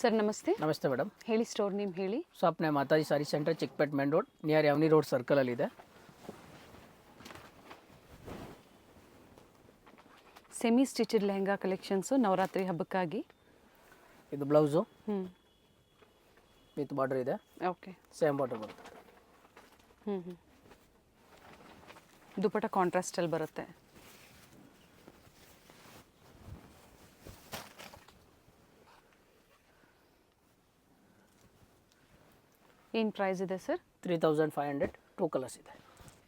Sir ನಮಸ್ತೆ. ನಮಸ್ತೆ madam. ಹೇಳಿ, ಸ್ಟೋರ್ ನೇಮ್ ಹೇಳಿ. Shop name Mataji sari centre, Chickpet main road, near avenue road circle ಅಲ್ಲಿ ಇದೆ. Semi stitched lehenga collections Navratri ಹಬ್ಬಕ್ಕಾಗಿ. ಇದು ಬ್ಲೌಸು ವಿತ್ ಬಾರ್ಡರ್ ಇದೆ. ಓಕೆ, ಸೇಮ್ ಬಾರ್ಡರ್ ಬರುತ್ತೆ. ದುಪಟ್ಟ ಕಾಂಟ್ರಾಸ್ಟಲ್ಲಿ ಬರುತ್ತೆ. ಏನು ಪ್ರೈಸ್ ಇದೆ ಸರ್? 3500. 2 ಕಲರ್ಸ್ ಇದೆ.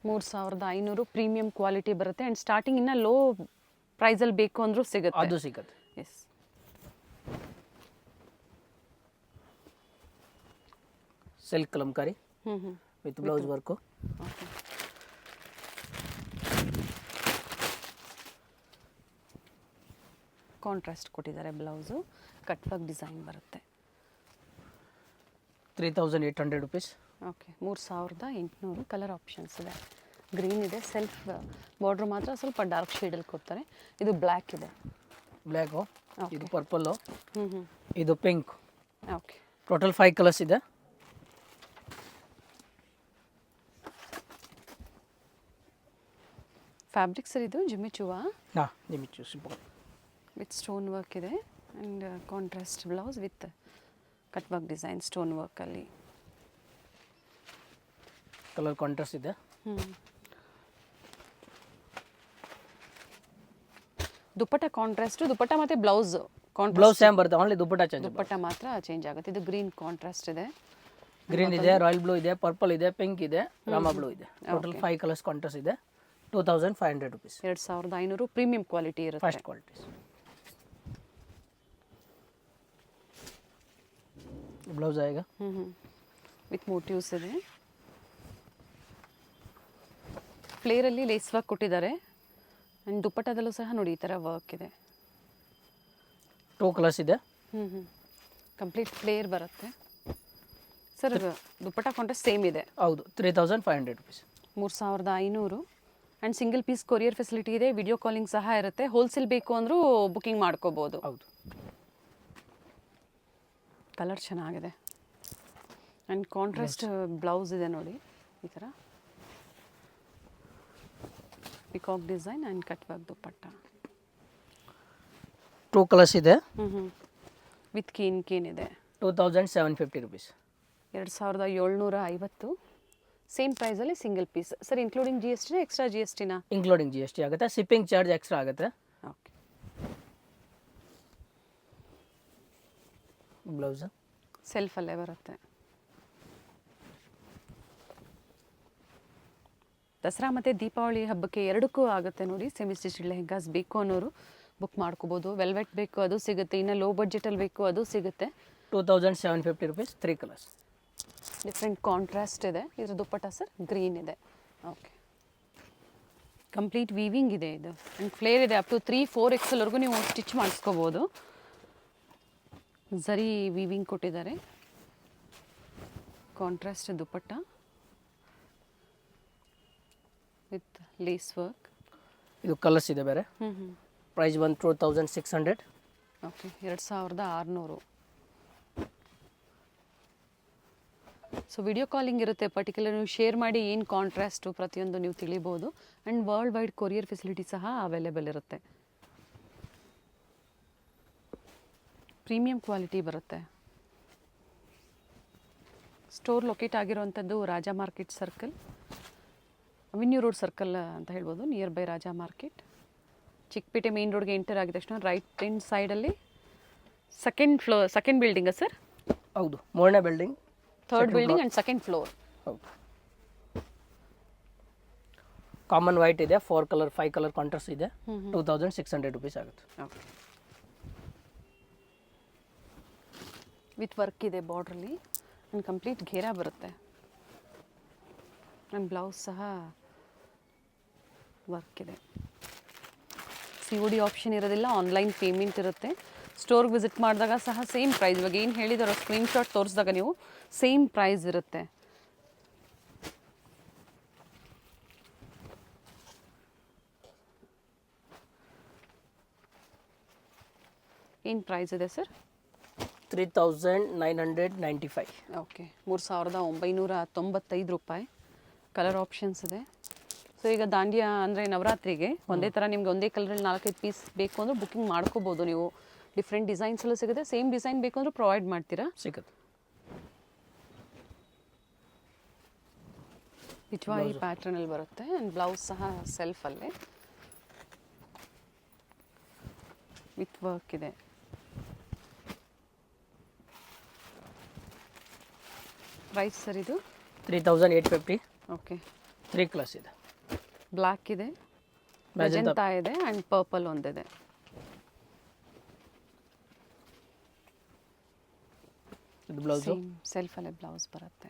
3500 ಪ್ರೀಮಿಯಂ ಕ್ವಾಲಿಟಿ ಬರುತ್ತೆ. ಆ್ಯಂಡ್ ಸ್ಟಾರ್ಟಿಂಗ್ ಇನ್ನು ಲೋ ಪ್ರೈಸಲ್ಲಿ ಬೇಕು ಅಂದರೂ ಸಿಗುತ್ತೆ. ಅದು ಸಿಗುತ್ತೆ. Yes, silk Kalamkari with blouse work. Okay, contrast ಕೊಟ್ಟಿದ್ದಾರೆ. ಬ್ಲೌಸು ಕಟ್ ವರ್ಕ್ ಡಿಸೈನ್ ಬರುತ್ತೆ. 3800 ರುಪೀಸ್. ಓಕೆ, 3800. ಕಲರ್ ಆಪ್ಷನ್ಸ್ ಇದೆ. ಗ್ರೀನ್ ಇದೆ, ಸೆಲ್ಫ್ ಬಾರ್ಡ್ರ್ ಮಾತ್ರ ಸ್ವಲ್ಪ ಡಾರ್ಕ್ ಶೇಡಲ್ಲಿ ಕೊಡ್ತಾರೆ. ಇದು ಬ್ಲ್ಯಾಕ್ ಇದೆ. ಬ್ಲ್ಯಾಕು, ಇದು ಪರ್ಪಲ್ಲು, ಹ್ಞೂ ಇದು ಪಿಂಕ್. ಓಕೆ, ಟೋಟಲ್ 5 ಕಲರ್ಸ್ ಇದೆ. ಫ್ಯಾಬ್ರಿಕ್ ಸರ್ ಇದು ಜಿಮಿಚುವಾ? ಹಾಂ, ನಿಮಿಚು ಸಿಂಪಲ್ ವಿತ್ ಸ್ಟೋನ್ ವರ್ಕ್ ಇದೆ. And contrast blouse with cut work design stone ವರ್ಕಲ್ಲಿ. ಕಲರ್ ಕಾಂಟ್ರಾಸ್ಟ್ ಇದೆ. ದುಪ್ಪಟ್ಟ ಕಾಂಟ್ರಾಸ್ಟು, ದುಪ್ಪಟ್ಟ ಮತ್ತು ಬ್ಲೌಸ್ ಬ್ಲೌಸ್ ಸೇಮ್ ಬರುತ್ತೆ, ಓನ್ಲಿ ದುಪ್ಪಟ್ಟ ಚೇಂಜ್. ದುಪ್ಪಟ್ಟ ಮಾತ್ರ ಚೇಂಜ್ ಆಗುತ್ತೆ. ಇದು ಗ್ರೀನ್ ಕಾಂಟ್ರಾಸ್ಟ್ ಇದೆ. ಗ್ರೀನ್ ಇದೆ, ರಾಯಲ್ ಬ್ಲೂ ಇದೆ, ಪರ್ಪಲ್ ಇದೆ, ಪಿಂಕ್ ಇದೆ, ರಾಮಾ ಬ್ಲೂ ಇದೆ. ಟೋಟಲ್ 5 ಕಲರ್ಸ್ ಕಾಂಟ್ರಾಸ್ಟ್ ಇದೆ. 2500 ರುಪೀಸ್. 2500 ಪ್ರೀಮಿಯಂ ಕ್ವಾಲಿಟಿ ಇರುತ್ತೆ. First qualities. ಬ್ಲೌಸ್ ಆಗ ವಿತ್ ಮೋಟಿವ್ಸ್ ಇದೆ. ಫ್ಲೇರಲ್ಲಿ ಲೇಸ್ ವರ್ಕ್ ಕೊಟ್ಟಿದ್ದಾರೆ. ಆ್ಯಂಡ್ ದುಪ್ಪಟ್ಟದಲ್ಲೂ ಸಹ ನೋಡಿ ಈ ಥರ ವರ್ಕ್ ಇದೆ. 2 ಕಲರ್ಸ್ ಇದೆ. ಕಂಪ್ಲೀಟ್ ಫ್ಲೇರ್ ಬರುತ್ತೆ ಸರ್. ದುಪ್ಪಟ್ಟ ಕಾಂಟ್ರಾಸ್ಟ್ ಸೇಮ್ ಇದೆ. ಹೌದು, 3500 rupees. 3500. And single piece courier facility ಇದೆ. ವಿಡಿಯೋ ಕಾಲಿಂಗ್ ಸಹ ಇರುತ್ತೆ. ಹೋಲ್ಸೇಲ್ ಬೇಕು ಅಂದರೂ ಬುಕಿಂಗ್ ಮಾಡ್ಕೋಬೋದು. ಹೌದು. ಕಲರ್ ಚೆನ್ನಾಗಿದೆ. ಆ್ಯಂಡ್ ಕಾಂಟ್ರಾಸ್ಟ್ ಬ್ಲೌಸ್ ಇದೆ ನೋಡಿ ಈ ಥರ peacock design and cut work dupatta. 2 colours ಇದೆ. ವಿತ್ ಕೇನ್ ಇದೆ. 2750 ರುಪೀಸ್. 2750. ಸೇಮ್ ಪ್ರೈಸಲ್ಲಿ single piece. Sir including G S ಟಿನ ಎಕ್ಸ್ಟ್ರಾ ಜಿ ಎಸ್ ಟಿನ? ಇನ್ಕ್ಲೂಡಿಂಗ್ ಜಿ ಎಸ್ ಟಿ ಆಗುತ್ತೆ. ಶಿಪ್ಪಿಂಗ್ ಚಾರ್ಜ್ ಎಕ್ಸ್ಟ್ರಾ ಆಗುತ್ತೆ. ಓಕೆ, ಬ್ಲೌಸ್ ಸೆಲ್ಫಲ್ಲೇ ಬರುತ್ತೆ. ದಸರಾ ಮತ್ತು ದೀಪಾವಳಿ ಹಬ್ಬಕ್ಕೆ ಎರಡಕ್ಕೂ ಆಗುತ್ತೆ ನೋಡಿ. ಸೆಮಿ ಸ್ಟಿಚ್ಡ್ ಲೆಹಂಗಾಸ್ ಬೇಕು ಅನ್ನೋರು ಬುಕ್ ಮಾಡ್ಕೋಬೋದು. ವೆಲ್ವೆಟ್ ಬೇಕು ಅದು ಸಿಗುತ್ತೆ. ಇನ್ನು ಲೋ ಬಡ್ಜೆಟಲ್ಲಿ ಬೇಕು ಅದು ಸಿಗುತ್ತೆ. 2750 ರುಪೀಸ್. 3 ಕಲರ್ಸ್. ಡಿಫ್ರೆಂಟ್ ಕಾಂಟ್ರಾಸ್ಟ್ ಇದೆ. ಇದ್ರ ದುಪ್ಪಟ್ಟ ಸರ್ ಗ್ರೀನ್ ಇದೆ. ಓಕೆ, ಕಂಪ್ಲೀಟ್ ವೀವಿಂಗ್ ಇದೆ ಇದು. ಆ್ಯಂಡ್ ಫ್ಲೇರ್ ಇದೆ. ಅಪ್ ಟು 3-4 XLವರೆಗೂ ನೀವು ಸ್ಟಿಚ್ ಮಾಡಿಸ್ಕೋಬೋದು. ಝರಿ ವೀವಿಂಗ್ ಕೊಟ್ಟಿದ್ದಾರೆ. Contrast dupatta with lace work. ಇದು ಕಲರ್ಸ್ ಇದೆ ಬೇರೆ. ಪ್ರೈಸ್ ಬಂದು 2600. ಓಕೆ, 2600. ಸೊ ವಿಡಿಯೋ ಕಾಲಿಂಗ್ ಇರುತ್ತೆ. ಪರ್ಟಿಕ್ಯುಲರ್ ನೀವು ಶೇರ್ ಮಾಡಿ ಏನು ಕಾಂಟ್ರಾಸ್ಟು ಪ್ರತಿಯೊಂದು ನೀವು ತಿಳಿಬೋದು. And world wide courier facility ಸಹ ಅವೈಲೇಬಲ್ ಇರುತ್ತೆ. ಪ್ರೀಮಿಯಂ ಕ್ವಾಲಿಟಿ ಬರುತ್ತೆ. ಸ್ಟೋರ್ ಲೊಕೇಟ್ ಆಗಿರುವಂಥದ್ದು Raja market circle, avenue road circle ಅಂತ ಹೇಳ್ಬೋದು, near by Raja market. Chickpet main ರೋಡ್ಗೆ ಎಂಟರ್ ಆಗಿದ ತಕ್ಷಣ ರೈಟ್ ಹ್ಯಾಂಡ್ ಸೈಡಲ್ಲಿ ಸೆಕೆಂಡ್ ಬಿಲ್ಡಿಂಗಾ ಸರ್? ಹೌದು, 3ನೇ building, 3rd building and 2nd floor. ಹೌದು. ಕಾಮನ್ ವೈಟ್ ಇದೆ. 4 ಕಲರ್ 5 ಕಲರ್ ಕಾಂಟ್ರಾಸ್ಟ್ ಇದೆ. 2600 ರುಪೀಸ್ ಆಗುತ್ತೆ. ಓಕೆ, ವಿತ್ ವರ್ಕ್ ಇದೆ ಬಾರ್ಡ್ರಲ್ಲಿ. ಆ್ಯಂಡ್ ಕಂಪ್ಲೀಟ್ ಘೇರಾ ಬರುತ್ತೆ. ಆ್ಯಂಡ್ ಬ್ಲೌಸ್ ಸಹ ವರ್ಕ್ ಇದೆ. COD ಆಪ್ಷನ್ ಇರೋದಿಲ್ಲ, ಆನ್ಲೈನ್ ಪೇಮೆಂಟ್ ಇರುತ್ತೆ. ಸ್ಟೋರ್ಗೆ ವಿಸಿಟ್ ಮಾಡಿದಾಗ ಸಹ ಸೇಮ್ ಪ್ರೈಸ್, ಇವಾಗ ಏನು ಹೇಳಿದಾರೋ ಸ್ಕ್ರೀನ್ಶಾಟ್ ತೋರಿಸಿದಾಗ ನೀವು ಸೇಮ್ ಪ್ರೈಸ್ ಇರುತ್ತೆ. ಏನು ಪ್ರೈಸ್ ಇದೆ ಸರ್? 3995. ಓಕೆ 3995 ರೂಪಾಯಿ. ಕಲರ್ ಆಪ್ಷನ್ಸ್ ಇದೆ. ಸೊ ಈಗ ದಾಂಡಿಯಾ ಅಂದರೆ ನವರಾತ್ರಿಗೆ ಒಂದೇ ಥರ ನಿಮ್ಗೆ ಒಂದೇ ಕಲರಲ್ಲಿ 4-5 ಪೀಸ್ ಬೇಕು ಅಂದರೆ ಬುಕ್ಕಿಂಗ್ ಮಾಡ್ಕೋಬೋದು ನೀವು. ಡಿಫ್ರೆಂಟ್ ಡಿಸೈನ್ಸ್ ಎಲ್ಲ ಸಿಗುತ್ತೆ. ಸೇಮ್ ಡಿಸೈನ್ ಬೇಕು ಅಂದರೆ ಪ್ರೊವೈಡ್ ಮಾಡ್ತೀರಾ? ಸಿಗುತ್ತೆ. ಪಿಚ್ವಾಯಿ ಪ್ಯಾಟ್ರನಲ್ಲಿ ಬರುತ್ತೆ. ಆ್ಯಂಡ್ ಬ್ಲೌಸ್ ಸಹ ಸೆಲ್ಫಲ್ಲೇ ವಿತ್ ವರ್ಕ್ ಇದೆ. ಪ್ರೈಸ್ ಸರ್ ಇದು 3850. ಓಕೆ. 3 ಕಲರ್ಸ್ ಇದೆ. ಬ್ಲ್ಯಾಕ್ ಇದೆ, ಮೆಜೆಂಟಾ ಇದೆ ಆ್ಯಂಡ್ ಪರ್ಪಲ್ ಒಂದಿದೆ. ಇದು ಬ್ಲೌಸು ಸೇಮ್ ಸೆಲ್ಫಲ್ಲೇ ಬ್ಲೌಸ್ ಬರುತ್ತೆ.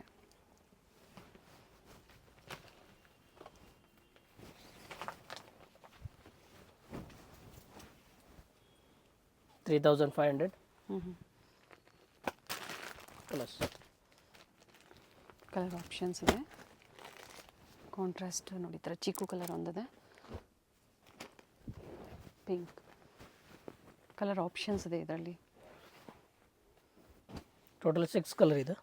$3,500. ಕಲರ್ಸ್ ಕಲರ್ ಆಪ್ಷನ್ಸ್ ಇದೆ. ಕಾಂಟ್ರಾಸ್ಟ್ ನೋಡಿ, ಈ ಥರ ಚೀಕು ಕಲರ್ ಒಂದಿದೆ, ಪಿಂಕ್ ಕಲರ್ ಆಪ್ಷನ್ಸ್ ಇದೆ ಇದರಲ್ಲಿ. ಟೋಟಲ್ 6 ಕಲರ್ ಇದೆ.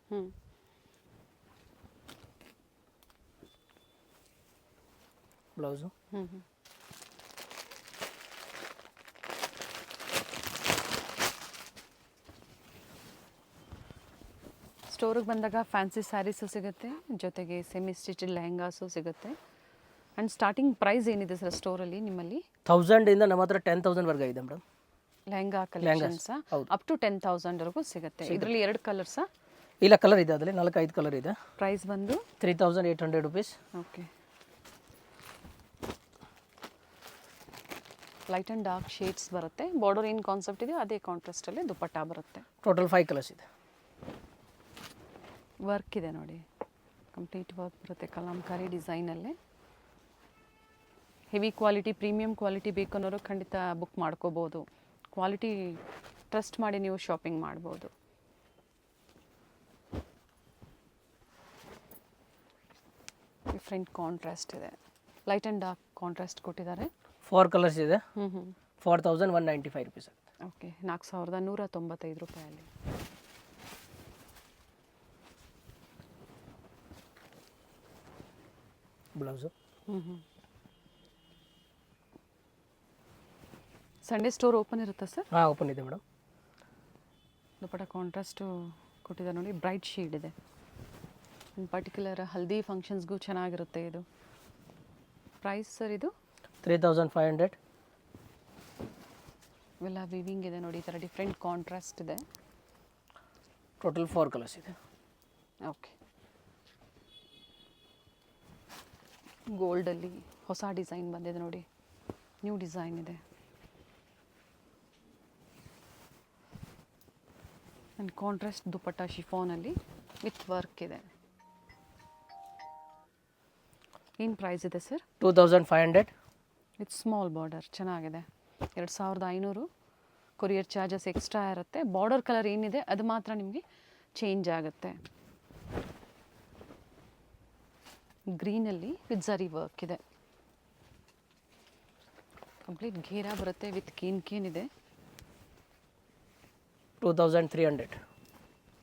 ಬ್ಲೌಸು ಸ್ಟೋರಿಗೆ ಬಂದಾಗ ಫ್ಯಾನ್ಸಿ ಸ್ಯಾರೀಸು ಸಿಗುತ್ತೆ, ಜೊತೆಗೆ ಸೆಮಿ ಸ್ಟಿಚ್ ಲೆಹಂಗಾಸು ಸಿಗುತ್ತೆ. ಆ್ಯಂಡ್ ಸ್ಟಾರ್ಟಿಂಗ್ ಪ್ರೈಸ್ ಏನಿದೆ ಸರ್ ಸ್ಟೋರಲ್ಲಿ ನಿಮ್ಮಲ್ಲಿ? 1000 ಇಂದ ನಮ್ಮ ಹತ್ರ 10,000 ವರ್ಗ ಇದೆ madam. Lehenga collections up to 10,000ವರೆಗೂ ಸಿಗುತ್ತೆ. ಇದರಲ್ಲಿ 2 ಕಲರ್ಸಾ? ಇಲ್ಲ, ಕಲರ್ ಇದೆ, ಅದರಲ್ಲಿ 4-5 ಕಲರ್ ಇದೆ. ಪ್ರೈಸ್ ಬಂದು 3,800 rupees. Okay. Light and dark shades ಬರುತ್ತೆ. ಬಾರ್ಡರ್ ಏನು ಕಾನ್ಸೆಪ್ಟ್ ಇದೆ ಅದೇ ಕಾಂಟ್ರಾಸ್ಟಲ್ಲಿ ದುಪಟ್ಟಾ ಬರುತ್ತೆ. ಟೋಟಲ್ 5 ಕಲರ್ಸ್ ಇದೆ. ವರ್ಕ್ ಇದೆ ನೋಡಿ, ಕಂಪ್ಲೀಟ್ ವರ್ಕ್ ಬರುತ್ತೆ kalamkari ಡಿಸೈನಲ್ಲೇ. Heavy quality, premium quality ಬೇಕು ಅನ್ನೋರು ಖಂಡಿತ ಬುಕ್ ಮಾಡ್ಕೋಬೋದು. ಕ್ವಾಲಿಟಿ ಟ್ರಸ್ಟ್ ಮಾಡಿ ನೀವು ಶಾಪಿಂಗ್ ಮಾಡ್ಬೋದು. ಡಿಫ್ರೆಂಟ್ ಕಾಂಟ್ರಾಸ್ಟ್ ಇದೆ, ಲೈಟ್ ಆ್ಯಂಡ್ ಡಾರ್ಕ್ ಕಾಂಟ್ರಾಸ್ಟ್ ಕೊಟ್ಟಿದ್ದಾರೆ. 4 ಕಲರ್ಸ್ ಇದೆ. 4,195 rupees. ಓಕೆ, 4,195 ರೂಪಾಯಲ್ಲಿ. ಬ್ಲೌಸು ಸಂಡೇ ಸ್ಟೋರ್ ಓಪನ್ ಇರುತ್ತಾ ಸರ್? ಹಾಂ, ಓಪನ್ ಇದೆ ಮೇಡಮ್. ದುಪಟ್ಟ ಕಾಂಟ್ರಾಸ್ಟು ಕೊಟ್ಟಿದ್ದಾರೆ ನೋಡಿ, ಬ್ರೈಟ್ ಶೇಡ್ ಇದೆ. ಇನ್ ಪರ್ಟಿಕ್ಯುಲರ್ ಹಲ್ದಿ ಫಂಕ್ಷನ್ಸ್ಗೂ ಚೆನ್ನಾಗಿರುತ್ತೆ ಇದು. ಪ್ರೈಸ್ ಸರ್ ಇದು 3,500. ಇವೆಲ್ಲ ವಿವಿಂಗ್ ಇದೆ ನೋಡಿ, ಈ ಥರ ಡಿಫ್ರೆಂಟ್ ಕಾಂಟ್ರಾಸ್ಟ್ ಇದೆ. ಟೋಟಲ್ 4 ಕಲರ್ಸ್ ಇದೆ. ಓಕೆ. ಗೋಲ್ಡಲ್ಲಿ ಹೊಸ ಡಿಸೈನ್ ಬಂದಿದೆ ನೋಡಿ, ನ್ಯೂ ಡಿಸೈನ್ ಇದೆ. ಆ್ಯಂಡ್ ಕಾಂಟ್ರಾಸ್ಟ್ ದುಪಟ್ಟ ಶಿಫಾನಲ್ಲಿ ವಿತ್ ವರ್ಕ್ ಇದೆ. ಏನು ಪ್ರೈಸ್ ಇದೆ ಸರ್? 2,500. ವಿತ್ ಸ್ಮಾಲ್ ಬಾರ್ಡರ್, ಚೆನ್ನಾಗಿದೆ. 2,500. ಕೊರಿಯರ್ ಚಾರ್ಜಸ್ ಎಕ್ಸ್ಟ್ರಾ ಇರುತ್ತೆ. ಬಾರ್ಡರ್ ಕಲರ್ ಏನಿದೆ ಅದು ಮಾತ್ರ ನಿಮಗೆ ಚೇಂಜ್ ಆಗುತ್ತೆ. ಗ್ರೀನಲ್ಲಿ ವಿತ್ ಝರಿ ವರ್ಕ್ ಇದೆ. ಕಂಪ್ಲೀಟ್ ಘೇರಾ ಬರುತ್ತೆ ವಿತ್ ಕೇನ್ ಇದೆ. 2,300.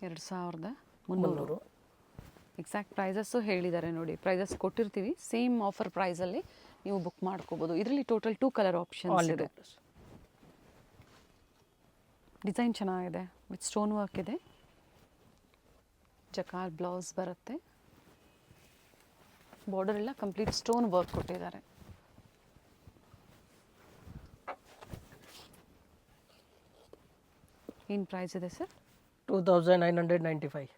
2,300. ಎಕ್ಸಾಕ್ಟ್ ಪ್ರೈಸಸ್ಸು ಹೇಳಿದ್ದಾರೆ ನೋಡಿ, ಪ್ರೈಸಸ್ ಕೊಟ್ಟಿರ್ತೀವಿ. ಸೇಮ್ ಆಫರ್ ಪ್ರೈಸಲ್ಲಿ ನೀವು ಬುಕ್ ಮಾಡ್ಕೋಬೋದು. ಇದರಲ್ಲಿ ಟೋಟಲ್ 2 ಕಲರ್ ಆಪ್ಷನ್ಸ್ ಇದೆ. ಡಿಸೈನ್ ಚೆನ್ನಾಗಿದೆ, ವಿತ್ ಸ್ಟೋನ್ ವರ್ಕ್ ಇದೆ. ಜಕಾರ್ ಬ್ಲೌಸ್ ಬರುತ್ತೆ. ಬಾರ್ಡರ್ ಎಲ್ಲ ಕಂಪ್ಲೀಟ್ ಸ್ಟೋನ್ ವರ್ಕ್ ಕೊಟ್ಟಿದ್ದಾರೆ. ಏನು ಪ್ರೈಸ್ ಇದೆ ಸರ್? 2,995.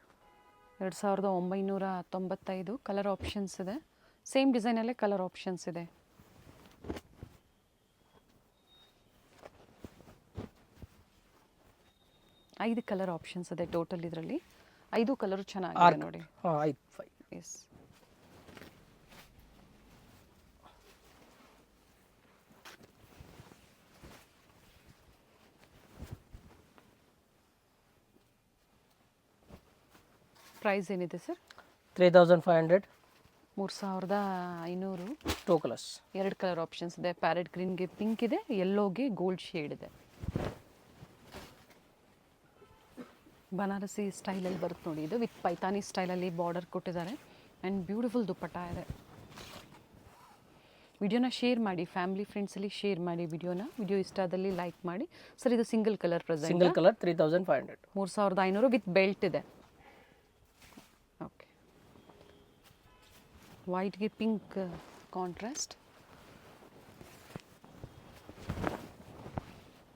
2,995. ಕಲರ್ ಆಪ್ಷನ್ಸ್ ಇದೆ. ಸೇಮ್ ಡಿಸೈನಲ್ಲೇ ಕಲರ್ ಆಪ್ಷನ್ಸ್ ಇದೆ. ಐದು ಕಲರ್ ಆಪ್ಷನ್ಸ್ ಇದೆ ಟೋಟಲ್ ಇದರಲ್ಲಿ. 5 ಕಲರು ಚೆನ್ನಾಗಿದೆ ನೋಡಿ. ಹಾಂ, 5. ಎಸ್. ಪ್ರೈಸ್ ಏನಿದೆ ಸರ್? 3,500. 3,500. 2 ಕಲರ್ಸ್. 2 ಕಲರ್ ಆಪ್ಷನ್ಸ್ ಇದೆ. ಪ್ಯಾರೆಟ್ ಗ್ರೀನ್ಗೆ ಪಿಂಕ್ ಇದೆ, ಯೆಲ್ಲೋಗೆ ಗೋಲ್ಡ್ ಶೇಡ್ ಇದೆ. ಬನಾರಸಿ ಸ್ಟೈಲಲ್ಲಿ ಬರುತ್ತೆ ನೋಡಿ, ಇದು ವಿತ್ ಪೈತಾನಿ ಸ್ಟೈಲಲ್ಲಿ ಬಾರ್ಡರ್ ಕೊಟ್ಟಿದ್ದಾರೆ ಆ್ಯಂಡ್ ಬ್ಯೂಟಿಫುಲ್ ದುಪ್ಪಟ್ಟ ಇದೆ. ವಿಡಿಯೋನ ಶೇರ್ ಮಾಡಿ, ಫ್ಯಾಮಿಲಿ ಫ್ರೆಂಡ್ಸಲ್ಲಿ ಶೇರ್ ಮಾಡಿ ವಿಡಿಯೋ ಇಷ್ಟ ಆದಲ್ಲಿ ಲೈಕ್ ಮಾಡಿ. ಸರ್ ಇದು single colour present, single colour 3500. 3500 with belt ಇದೆ. ಓಕೆ, ವೈಟ್ಗೆ pink contrast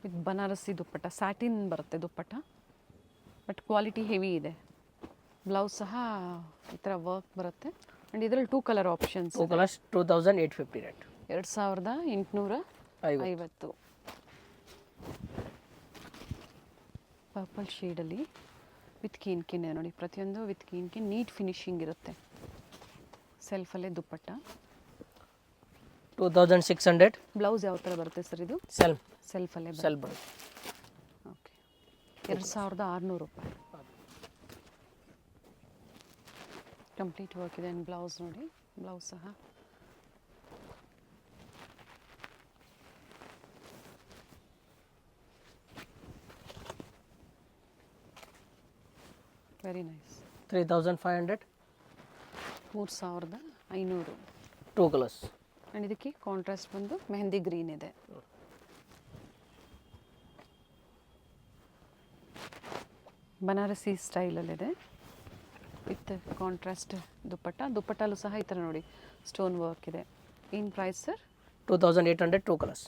with Banarasi dupatta, satin ಬರುತ್ತೆ ದುಪ್ಪಟ್ಟ, ಬಟ್ ಕ್ವಾಲಿಟಿ ಹೆವಿ ಇದೆ. ಬ್ಲೌಸ್ ಸಹ ಈ ಥರ ವರ್ಕ್ ಬರುತ್ತೆ ಆ್ಯಂಡ್ ಇದರಲ್ಲಿ 2 colour options. 2 colours 2850 rate. 2850. Purple ಶೇಡಲ್ಲಿ ವಿತ್ ಕೀನ್ಕಿನ್ ಇದೆ ನೋಡಿ, ಪ್ರತಿಯೊಂದು ವಿತ್ ಕೀನ್ಕಿನ್ ನೀಟ್ ಫಿನಿಶಿಂಗ್ ಇರುತ್ತೆ. ಸೆಲ್ಫಲ್ಲೇ ದುಪ್ಪಟ್ಟ. 2600. ಬ್ಲೌಸ್ ಯಾವ ಥರ ಬರುತ್ತೆ ಸರ್ ಇದು? ಸೆಲ್ಫಲ್ಲೇ ಸೆಲ್ಫ್ ಬರುತ್ತೆ. ಓಕೆ, 2600 ರೂಪಾಯಿ. ಕಂಪ್ಲೀಟ್ ವರ್ಕ್ ಇದೆ ಆ್ಯಂಡ್ ಬ್ಲೌಸ್ ನೋಡಿ, ಬ್ಲೌಸ್ ಸಹ ವೆರಿ ನೈಸ್. 3500. 3500. 2 ಕಲರ್ಸ್ ಆ್ಯಂಡ್ ಇದಕ್ಕೆ ಕಾಂಟ್ರಾಸ್ಟ್ ಬಂದು ಮೆಹಂದಿ ಗ್ರೀನ್ ಇದೆ. ಬನಾರಸಿ ಸ್ಟೈಲಲ್ಲಿದೆ ವಿತ್ ಕಾಂಟ್ರಾಸ್ಟ್ ದುಪ್ಪಟ್ಟಲ್ಲೂ ಸಹ ಈ ಥರ ನೋಡಿ ಸ್ಟೋನ್ ವರ್ಕ್ ಇದೆ. ಏನು price sir? 2800. 2 colours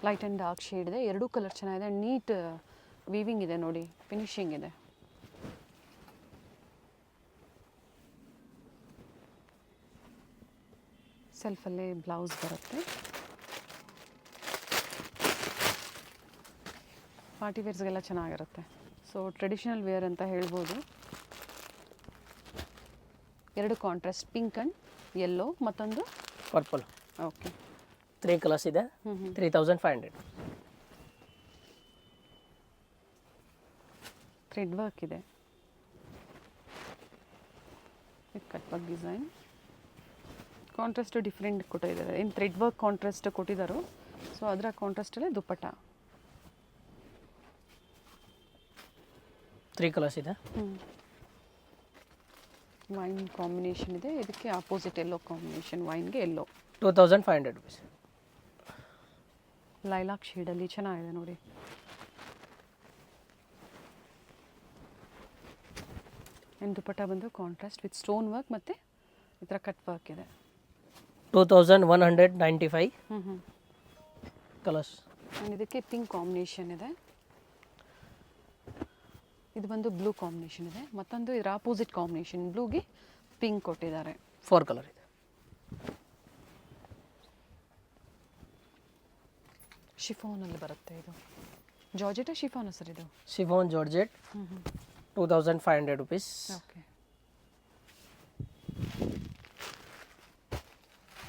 light and dark shade ಇದೆ, ಎರಡೂ ಕಲರ್ ಚೆನ್ನಾಗಿದೆ. ನೀಟ್ ವೀವಿಂಗ್ ಇದೆ ನೋಡಿ, ಫಿನಿಶಿಂಗ್ ಇದೆ. ಸೆಲ್ಫಲ್ಲೇ ಬ್ಲೌಸ್ ಬರುತ್ತೆ. ಪಾರ್ಟಿ ವೇರ್ಸ್ಗೆಲ್ಲ ಚೆನ್ನಾಗಿರುತ್ತೆ. ಸೊ ಟ್ರೆಡಿಷನಲ್ ವೇರ್ ಅಂತ ಹೇಳ್ಬೋದು. 2 ಕಾಂಟ್ರಾಸ್ಟ್, ಪಿಂಕ್ ಆ್ಯಂಡ್ ಯೆಲ್ಲೋ, ಮತ್ತೊಂದು ಪರ್ಪಲ್. ಓಕೆ, 3 ಕಲರ್ಸ್ ಇದೆ. 3500. ಥ್ರೆಡ್ ವರ್ಕ್ ಇದೆ with cut work design. Contrast different ಕೊಟ್ಟಿದ್ದಾರೆ. ಏನು ಥ್ರೆಡ್ ವರ್ಕ್ ಕಾಂಟ್ರಾಸ್ಟ್ ಕೊಟ್ಟಿದ್ದಾರೋ, ಸೊ ಅದರ ಕಾಂಟ್ರಾಸ್ಟಲ್ಲೇ ದುಪ್ಪಟ್ಟ. 3 ಕಲರ್ಸ್ ಇದೆ. ವೈನ್ ಕಾಂಬಿನೇಷನ್ ಇದೆ, ಇದಕ್ಕೆ ಆಪೋಸಿಟ್ ಎಲ್ಲೋ ಕಾಂಬಿನೇಷನ್, ವೈನ್ಗೆ ಎಲ್ಲೋ. 2500 rupees. ಲೈಲಾಕ್ ಶೇಡಲ್ಲಿ ಚೆನ್ನಾಗಿದೆ ನೋಡಿ. ಆ್ಯಂಡ್ ದುಪ್ಪಟ್ಟ ಬಂದು ಕಾಂಟ್ರಾಸ್ಟ್ ವಿತ್ ಸ್ಟೋನ್ ವರ್ಕ್ ಮತ್ತು ಈ ಥರ ಕಟ್ ವರ್ಕ್ ಇದೆ. 2195. ಕಲರ್ಸ್. ಆ್ಯಂಡ್ ಇದಕ್ಕೆ ಪಿಂಕ್ ಕಾಂಬಿನೇಷನ್ ಇದೆ. ಇದು ಬಂದು ಬ್ಲೂ ಕಾಂಬಿನೇಷನ್ ಇದೆ, ಮತ್ತೊಂದು ಇದರ ಆಪೋಸಿಟ್ ಕಾಂಬಿನೇಷನ್, ಬ್ಲೂಗೆ ಪಿಂಕ್ ಕೊಟ್ಟಿದ್ದಾರೆ. 4 ಕಲರ್ ಇದೆ. ಶಿಫಾನಲ್ಲಿ ಬರುತ್ತೆ ಇದು. ಜಾರ್ಜೆಟಾ ಶಿಫಾನ ಸರ್ ಇದು? Chiffon georgette. 2500 rupees. Okay,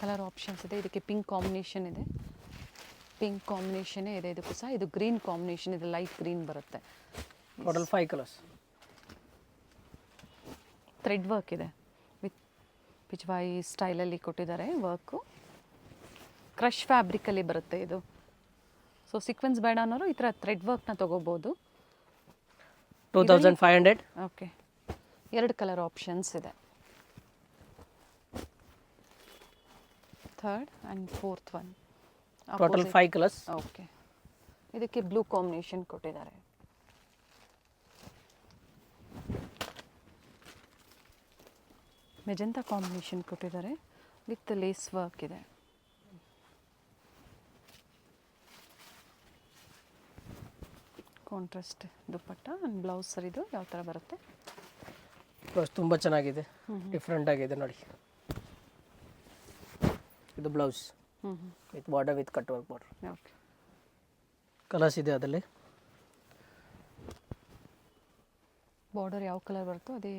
colour options ಇದೆ. ಇದಕ್ಕೆ ಪಿಂಕ್ ಕಾಂಬಿನೇಷನ್ ಇದೆ, ಪಿಂಕ್ ಕಾಂಬಿನೇಷನ್ನೇ ಇದೆ ಇದಕ್ಕೂ ಸಹ. ಇದು ಗ್ರೀನ್ ಕಾಂಬಿನೇಷನ್ ಇದೆ, ಲೈಟ್ ಗ್ರೀನ್ ಬರುತ್ತೆ. Total 5 colours. ಥ್ರೆಡ್ ವರ್ಕ್ ಇದೆ ವಿತ್ ಪಿಚ್ವಾಯಿ ಸ್ಟೈಲಲ್ಲಿ ಕೊಟ್ಟಿದ್ದಾರೆ ವರ್ಕು. ಕ್ರಶ್ ಫ್ಯಾಬ್ರಿಕಲ್ಲಿ ಬರುತ್ತೆ ಇದು. ಸೊ ಸೀಕ್ವೆನ್ಸ್ ಬೇಡ ಅನ್ನೋರು ಈ ಥರ ಥ್ರೆಡ್ ವರ್ಕ್ನ ತೊಗೋಬೋದು. 2500. ಓಕೆ, 2 ಕಲರ್ ಆಪ್ಷನ್ಸ್ ಇದೆ, 3rd and 4th one. Total 5 colours. Okay, ಇದಕ್ಕೆ ಬ್ಲೂ ಕಾಂಬಿನೇಷನ್ ಕೊಟ್ಟಿದ್ದಾರೆ. ಮೆಜೆಂಟಾ ಕಾಂಬಿನೇಷನ್ ಕೊಟ್ಟಿದ್ದಾರೆ ವಿತ್ ಲೇಸ್ ವರ್ಕ್ ಇದೆ. Contrast dupatta and blouse sir ಇದು ಯಾವ ಥರ ಬರುತ್ತೆ? ಬ್ಲೌಸ್ ತುಂಬ ಚೆನ್ನಾಗಿದೆ, ಡಿಫ್ರೆಂಟ್ ಆಗಿದೆ ನೋಡಿ. ಇದು blouse with border with cut work border. Okay, colours ಇದೆ ಅದರಲ್ಲಿ. ಬಾರ್ಡರ್ ಯಾವ ಕಲರ್ ಬರುತ್ತೋ ಅದೇ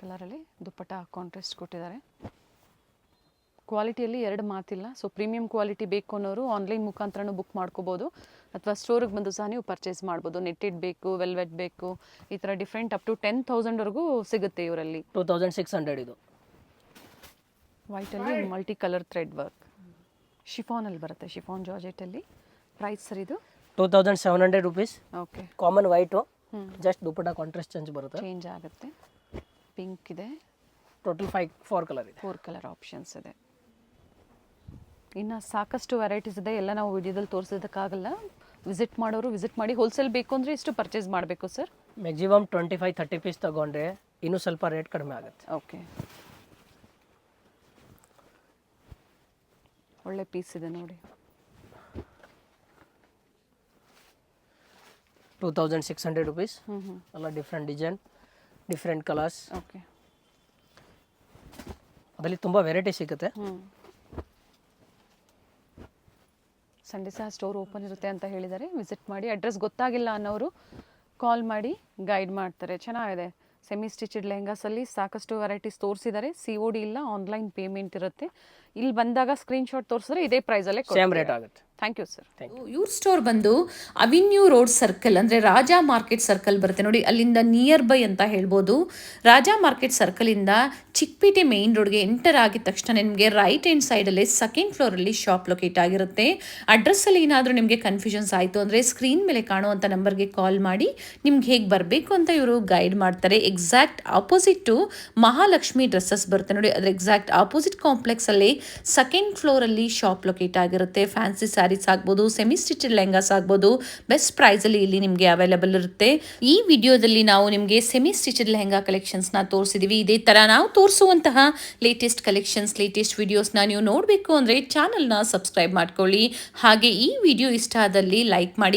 ಕಲರಲ್ಲಿ ದುಪ್ಪಟ್ಟ ಕಾಂಟ್ರಾಸ್ಟ್ ಕೊಟ್ಟಿದ್ದಾರೆ. ಕ್ವಾಲಿಟಿಯಲ್ಲಿ 2 ಮಾತಿಲ್ಲ. ಸೊ ಪ್ರೀಮಿಯಂ ಕ್ವಾಲಿಟಿ ಬೇಕು ಅನ್ನೋರು ಆನ್ಲೈನ್ ಮುಖಾಂತರನೂ ಬುಕ್ ಮಾಡ್ಕೋಬೋದು, ಅಥವಾ ಸ್ಟೋರಿಗೆ ಬಂದು ಸಹ ನೀವು ಪರ್ಚೇಸ್ ಮಾಡ್ಬೋದು. ನೆಟ್ಟೆಡ್ ಬೇಕು, ವೆಲ್ವೆಟ್ ಬೇಕು, ಈ ಥರ ಡಿಫ್ರೆಂಟ್ ಅಪ್ ಟು 10,000ವರೆಗೂ ಸಿಗುತ್ತೆ ಇವರಲ್ಲಿ. 2600 ಇದು. ವೈಟಲ್ಲಿ ಮಲ್ಟಿ ಕಲರ್ ಥ್ರೆಡ್ ವರ್ಕ್. ಶಿಫಾನಲ್ಲಿ ಬರುತ್ತೆ, ಶಿಫಾನ್ ಜಾರ್ಜೆಟಲ್ಲಿ. ಪ್ರೈಸ್ ಸರ್ ಇದು? 2700 rupees. Okay, common white. Just dupatta contrast change ಬರುತ್ತೆ. ಚೇಂಜ್ ಆಗುತ್ತೆ. ಪಿಂಕ್ ಇದೆ, ಟೋಟಲ್ 4 ಕಲರ್ ಇದೆ. 4 ಕಲರ್ ಆಪ್ಷನ್ಸ್ ಇದೆ. ಇನ್ನು ಸಾಕಷ್ಟು ವೆರೈಟೀಸ್ ಇದೆ, ಎಲ್ಲ ನಾವು ವಿಡಿಯೋದಲ್ಲಿ ತೋರಿಸೋದಕ್ಕಾಗಲ್ಲ. ವಿಸಿಟ್ ಮಾಡೋರು ವಿಸಿಟ್ ಮಾಡಿ. ಹೋಲ್ಸೇಲ್ ಬೇಕು ಅಂದರೆ ಎಷ್ಟು ಪರ್ಚೇಸ್ ಮಾಡಬೇಕು ಸರ್? ಮ್ಯಾಕ್ಸಿಮಮ್ 25-30 ಪೀಸ್ ತೊಗೊಂಡ್ರೆ ಇನ್ನೂ ಸ್ವಲ್ಪ ರೇಟ್ ಕಡಿಮೆ ಆಗುತ್ತೆ. ಓಕೆ, ಒಳ್ಳೆ ಪೀಸ್ ಇದೆ ನೋಡಿ. 2600 ರುಪೀಸ್. ಎಲ್ಲ different design, different colours. Okay, ಅದರಲ್ಲಿ ತುಂಬ ವೆರೈಟಿ ಸಿಗುತ್ತೆ. ಸಂಡೇ ಸಹ ಸ್ಟೋರ್ ಓಪನ್ ಇರುತ್ತೆ ಅಂತ ಹೇಳಿದ್ದಾರೆ. ವಿಸಿಟ್ ಮಾಡಿ. ಅಡ್ರೆಸ್ ಗೊತ್ತಾಗಿಲ್ಲ ಅನ್ನೋರು ಕಾಲ್ ಮಾಡಿ ಗೈಡ್ ಮಾಡ್ತಾರೆ. ಚೆನ್ನಾಗಿದೆ. ಸೆಮಿ ಸ್ಟಿಚಡ್ ಲೆಹಂಗಾಸಲ್ಲಿ ಸಾಕಷ್ಟು ವೆರೈಟೀಸ್ ತೋರಿಸಿದ್ದಾರೆ. COD ಇಲ್ಲ, ಆನ್ಲೈನ್ ಪೇಮೆಂಟ್ ಇರುತ್ತೆ. ಇಲ್ಲಿ ಬಂದಾಗ ಸ್ಕ್ರೀನ್ಶಾಟ್ ತೋರಿಸಿದ್ರೆ ಇದೇ ಪ್ರೈಸಲ್ಲೇ ಸೇಮ್ ರೇಟ್ ಆಗುತ್ತೆ. Thank you sir. ಇವ್ರ ಸ್ಟೋರ್ ಬಂದು ಅವಿನ್ಯೂ ರೋಡ್ ಸರ್ಕಲ್ ಅಂದರೆ ರಾಜಾ ಮಾರ್ಕೆಟ್ ಸರ್ಕಲ್ ಬರುತ್ತೆ ನೋಡಿ, ಅಲ್ಲಿಂದ ನಿಯರ್ ಬೈ ಅಂತ ಹೇಳ್ಬೋದು. ರಾಜಾ ಮಾರ್ಕೆಟ್ ಸರ್ಕಲಿಂದ ಚಿಕ್ಕಪೇಟೆ ಮೇನ್ ರೋಡ್ಗೆ ಎಂಟರ್ ಆಗಿದ ತಕ್ಷಣ ನಿಮಗೆ ರೈಟ್ ಹ್ಯಾಂಡ್ ಸೈಡಲ್ಲಿ ಸೆಕೆಂಡ್ ಫ್ಲೋರಲ್ಲಿ ಶಾಪ್ ಲೊಕೇಟ್ ಆಗಿರುತ್ತೆ. ಅಡ್ರೆಸ್ಸಲ್ಲಿ ಏನಾದರೂ ನಿಮಗೆ ಕನ್ಫ್ಯೂಷನ್ಸ್ ಆಯಿತು ಅಂದರೆ ಸ್ಕ್ರೀನ್ ಮೇಲೆ ಕಾಣುವಂಥ ನಂಬರ್ಗೆ ಕಾಲ್ ಮಾಡಿ ನಿಮ್ಗೆ ಹೇಗೆ ಬರಬೇಕು ಅಂತ ಇವರು ಗೈಡ್ ಮಾಡ್ತಾರೆ. ಎಕ್ಸಾಕ್ಟ್ ಆಪೋಸಿಟ್ಟು ಮಹಾಲಕ್ಷ್ಮಿ ಡ್ರೆಸ್ಸಸ್ ಬರುತ್ತೆ ನೋಡಿ, ಅದರ ಎಕ್ಸಾಕ್ಟ್ ಆಪೋಸಿಟ್ ಕಾಂಪ್ಲೆಕ್ಸಲ್ಲಿ ಸೆಕೆಂಡ್ ಫ್ಲೋರಲ್ಲಿ ಶಾಪ್ ಲೊಕೇಟ್ ಆಗಿರುತ್ತೆ. ಫ್ಯಾನ್ಸಿ ಸ್ಯಾರೀಸ್ ಆಗ್ಬೋದು, ಸೆಮಿ ಸ್ಟಿಚಡ್ ಲೆಹಂಗಾಸ್ ಆಗ್ಬೋದು, ಬೆಸ್ಟ್ ಪ್ರೈಸಲ್ಲಿ ಇಲ್ಲಿ ನಿಮಗೆ ಅವೈಲೇಬಲ್ ಇರುತ್ತೆ. ಈ ವಿಡಿಯೋದಲ್ಲಿ ನಾವು ನಿಮಗೆ ಸೆಮಿ ಸ್ಟಿಚಡ್ ಲೆಹಂಗಾ ಕಲೆಕ್ಷನ್ಸ್ನ ತೋರಿಸಿದ್ದೀವಿ. ಇದೇ ಥರ ನಾವು ತೋರಿಸುವಂತಹ ಲೇಟೆಸ್ಟ್ ಕಲೆಕ್ಷನ್ಸ್, ಲೇಟೆಸ್ಟ್ ವಿಡಿಯೋಸ್ನ ನೀವು ನೋಡಬೇಕು ಅಂದರೆ ಚಾನಲ್ನ ಸಬ್ಸ್ಕ್ರೈಬ್ ಮಾಡ್ಕೊಳ್ಳಿ. ಹಾಗೆ ಈ ವಿಡಿಯೋ ಇಷ್ಟ ಆದಲ್ಲಿ ಲೈಕ್ ಮಾಡಿ.